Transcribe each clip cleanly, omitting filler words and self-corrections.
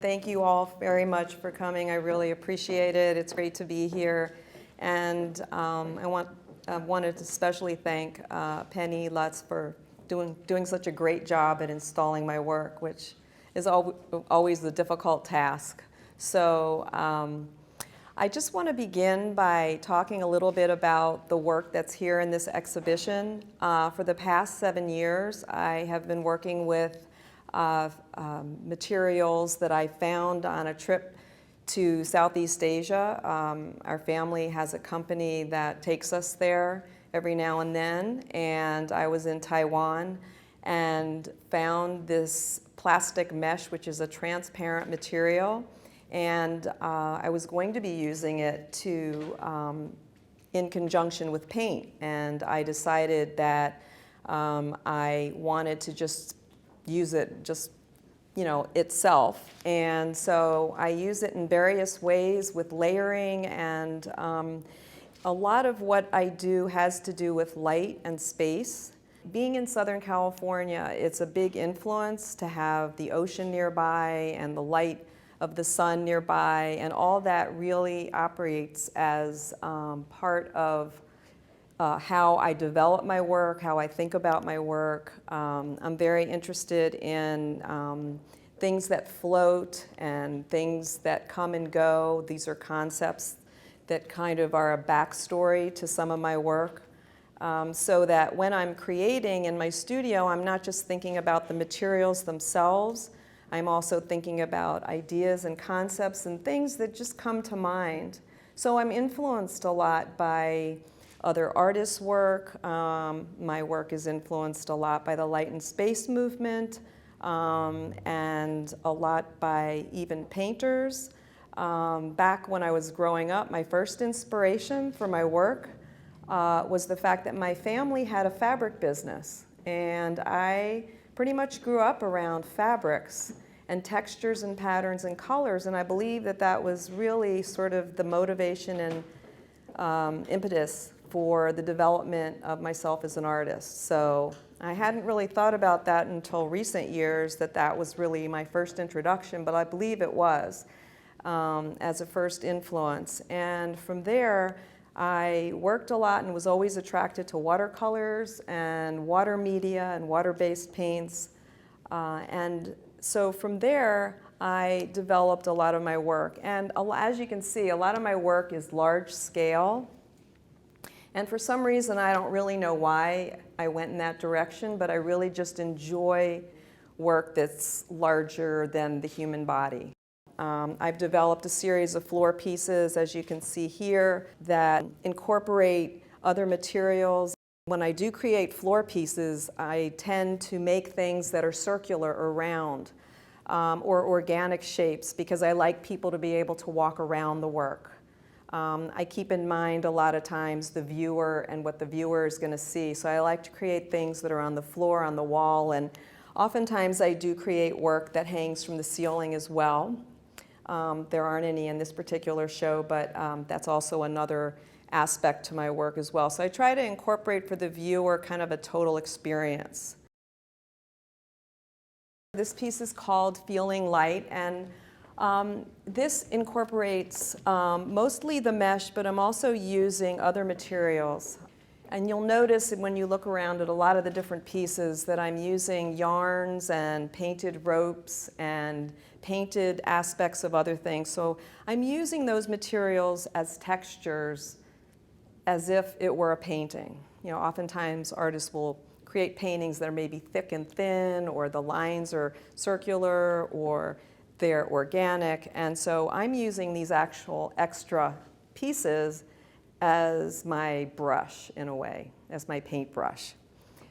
Thank you all very much for coming. I really appreciate it. It's great to be here. And I wanted to especially thank Penny Lutz for doing such a great job at installing my work, which is always the difficult task. So I just want to begin by talking a little bit about the work that's here in this exhibition. For the past 7 years, I have been working with materials that I found on a trip to Southeast Asia. Our family has a company that takes us there every now and then, and I was in Taiwan and found this plastic mesh, which is a transparent material, and I was going to be using it in conjunction with paint, and I decided that I wanted to just use it itself. And so I use it in various ways with layering, and a lot of what I do has to do with light and space. Being in Southern California, it's a big influence to have the ocean nearby and the light of the sun nearby, and all that really operates as part of how I develop my work, how I think about my work. I'm very interested in things that float and things that come and go. These are concepts that kind of are a backstory to some of my work. So that when I'm creating in my studio, I'm not just thinking about the materials themselves, I'm also thinking about ideas and concepts and things that just come to mind. So I'm influenced a lot by other artists' work. My work is influenced a lot by the light and space movement, and a lot by even painters. Back when I was growing up, my first inspiration for my work was the fact that my family had a fabric business, and I pretty much grew up around fabrics and textures and patterns and colors, and I believe that that was really sort of the motivation and impetus for the development of myself as an artist. So I hadn't really thought about that until recent years, that was really my first introduction, but I believe it was as a first influence. And from there, I worked a lot and was always attracted to watercolors and water media and water-based paints. And so from there, I developed a lot of my work. And as you can see, a lot of my work is large scale. And for some reason, I don't really know why I went in that direction, but I really just enjoy work that's larger than the human body. I've developed a series of floor pieces, as you can see here, that incorporate other materials. When I do create floor pieces, I tend to make things that are circular or round, or organic shapes, because I like people to be able to walk around the work. I keep in mind a lot of times the viewer and what the viewer is going to see. So I like to create things that are on the floor, on the wall, and oftentimes I do create work that hangs from the ceiling as well. There aren't any in this particular show, but that's also another aspect to my work as well. So I try to incorporate for the viewer kind of a total experience. This piece is called Feeling Light, and this incorporates mostly the mesh, but I'm also using other materials. And you'll notice when you look around at a lot of the different pieces that I'm using yarns and painted ropes and painted aspects of other things. So I'm using those materials as textures as if it were a painting. You know, oftentimes artists will create paintings that are maybe thick and thin, or the lines are circular, or they're organic. And so I'm using these actual extra pieces as my brush, in a way, as my paintbrush.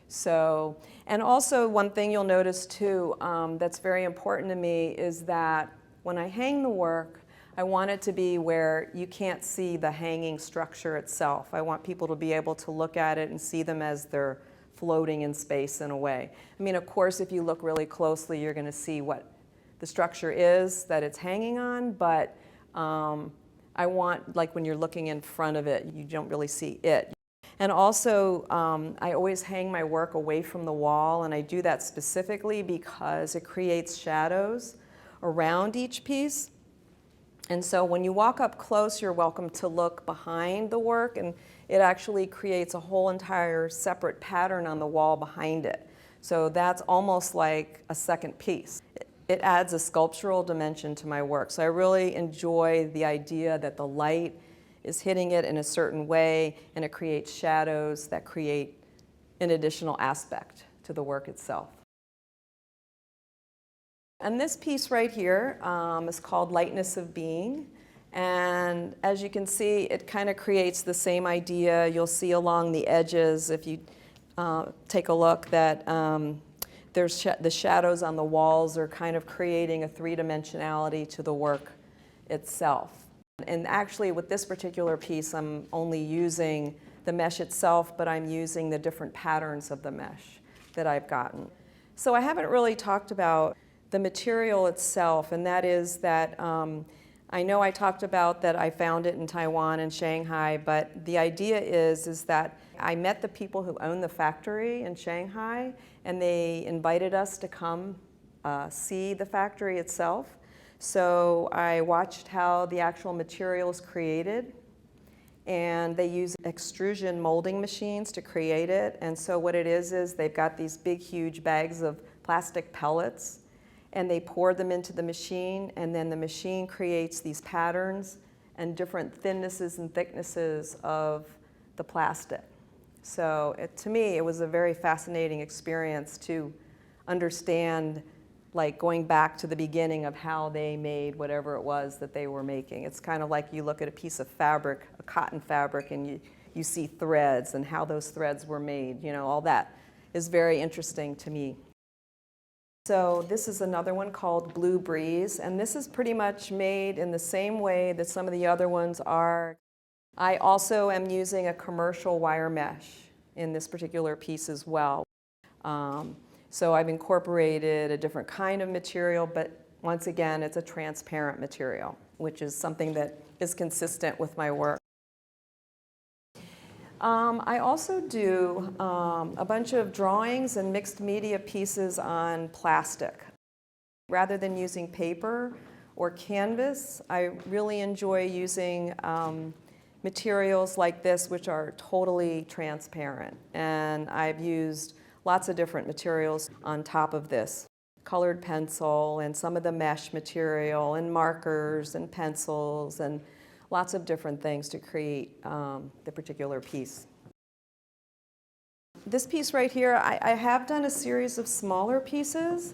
So, and also one thing you'll notice too that's very important to me is that when I hang the work, I want it to be where you can't see the hanging structure itself. I want people to be able to look at it and see them as they're floating in space in a way. I mean, of course, if you look really closely, you're going to see what the structure is that it's hanging on, but I want, like when you're looking in front of it, you don't really see it. And also, I always hang my work away from the wall, and I do that specifically because it creates shadows around each piece. And so when you walk up close, you're welcome to look behind the work, and it actually creates a whole entire separate pattern on the wall behind it. So that's almost like a second piece. It adds a sculptural dimension to my work. So I really enjoy the idea that the light is hitting it in a certain way, and it creates shadows that create an additional aspect to the work itself. And this piece right here is called Lightness of Being. And as you can see, it kind of creates the same idea. You'll see along the edges, if you take a look, that there's the shadows on the walls are kind of creating a three-dimensionality to the work itself. And actually, with this particular piece, I'm only using the mesh itself, but I'm using the different patterns of the mesh that I've gotten. So I haven't really talked about the material itself, and that is that I know I talked about that I found it in Taiwan and Shanghai, but the idea is that I met the people who own the factory in Shanghai, and they invited us to come see the factory itself. So I watched how the actual material is created, and they use extrusion molding machines to create it. And so what it is they've got these big, huge bags of plastic pellets, and they pour them into the machine, and then the machine creates these patterns and different thinnesses and thicknesses of the plastic. So to me, it was a very fascinating experience to understand, like going back to the beginning of how they made whatever it was that they were making. It's kind of like you look at a piece of fabric, a cotton fabric, and you see threads and how those threads were made. You know, all that is very interesting to me. So this is another one called Blue Breeze, and this is pretty much made in the same way that some of the other ones are. I also am using a commercial wire mesh in this particular piece as well. So I've incorporated a different kind of material, but once again, it's a transparent material, which is something that is consistent with my work. I also do a bunch of drawings and mixed media pieces on plastic. Rather than using paper or canvas, I really enjoy using materials like this, which are totally transparent. And I've used lots of different materials on top of this. Colored pencil and some of the mesh material and markers and pencils and lots of different things to create the particular piece. This piece right here, I have done a series of smaller pieces,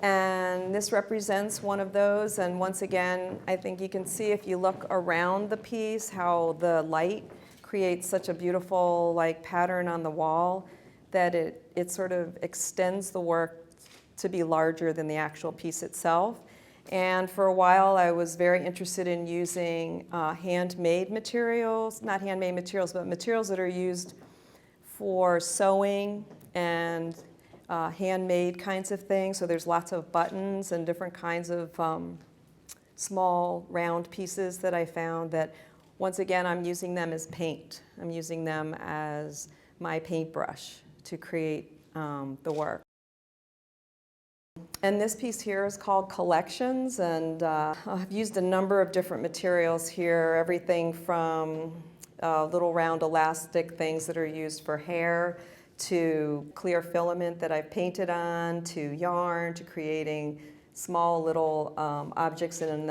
and this represents one of those. And once again, I think you can see if you look around the piece how the light creates such a beautiful pattern on the wall that it sort of extends the work to be larger than the actual piece itself. And for a while, I was very interested in using handmade materials, not handmade materials, but materials that are used for sewing and handmade kinds of things. So there's lots of buttons and different kinds of small round pieces that I found that, once again, I'm using them as paint. I'm using them as my paintbrush to create the work. And this piece here is called Collections, and I've used a number of different materials here, everything from little round elastic things that are used for hair, to clear filament that I've painted on, to yarn, to creating small little objects in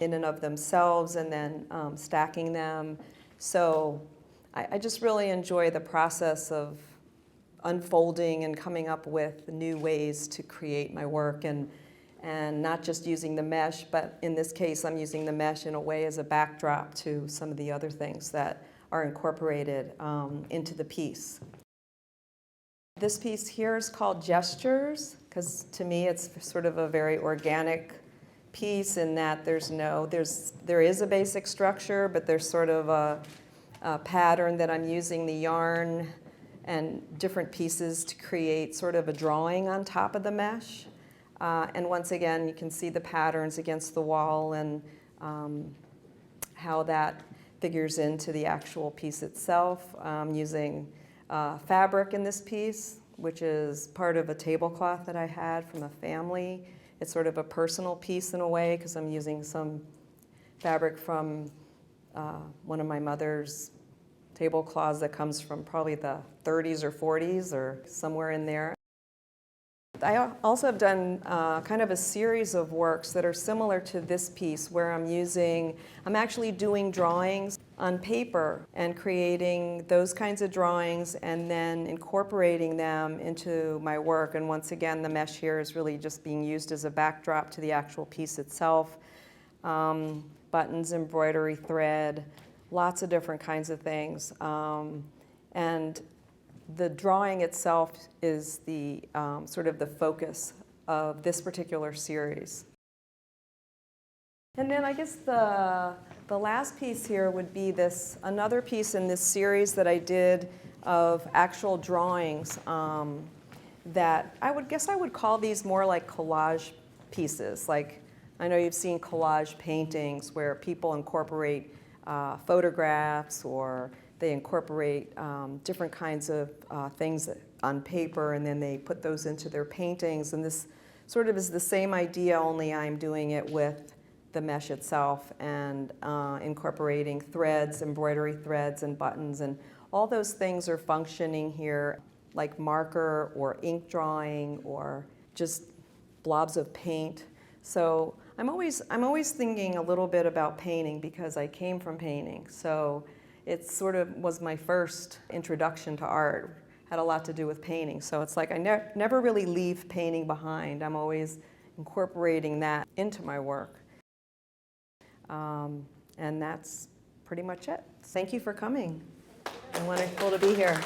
and of themselves, and then stacking them. So I just really enjoy the process of unfolding and coming up with new ways to create my work, and not just using the mesh, but in this case I'm using the mesh in a way as a backdrop to some of the other things that are incorporated into the piece. This piece here is called Gestures, because to me it's sort of a very organic piece in that there is a basic structure, but there's sort of a pattern that I'm using the yarn and different pieces to create sort of a drawing on top of the mesh. And once again, you can see the patterns against the wall and how that figures into the actual piece itself. I'm using fabric in this piece, which is part of a tablecloth that I had from a family It's sort of a personal piece in a way because I'm using some fabric from one of my mother's tablecloths that comes from probably the 30s or 40s or somewhere in there. I also have done kind of a series of works that are similar to this piece where I'm actually doing drawings on paper and creating those kinds of drawings and then incorporating them into my work. And once again, the mesh here is really just being used as a backdrop to the actual piece itself. Buttons, embroidery, thread, lots of different kinds of things. And the drawing itself is the sort of the focus of this particular series. And then I guess the last piece here would be another piece in this series that I did of actual drawings that I would call these more like collage pieces. Like I know you've seen collage paintings where people incorporate photographs or they incorporate different kinds of things on paper and then they put those into their paintings. And this sort of is the same idea, only I'm doing it with the mesh itself and incorporating threads, embroidery threads and buttons, and all those things are functioning here like marker or ink drawing or just blobs of paint. So I'm always thinking a little bit about painting because I came from painting. So it sort of was my first introduction to art. Had a lot to do with painting. So it's like I never really leave painting behind. I'm always incorporating that into my work. And that's pretty much it. Thank you for coming. It's wonderful to be here.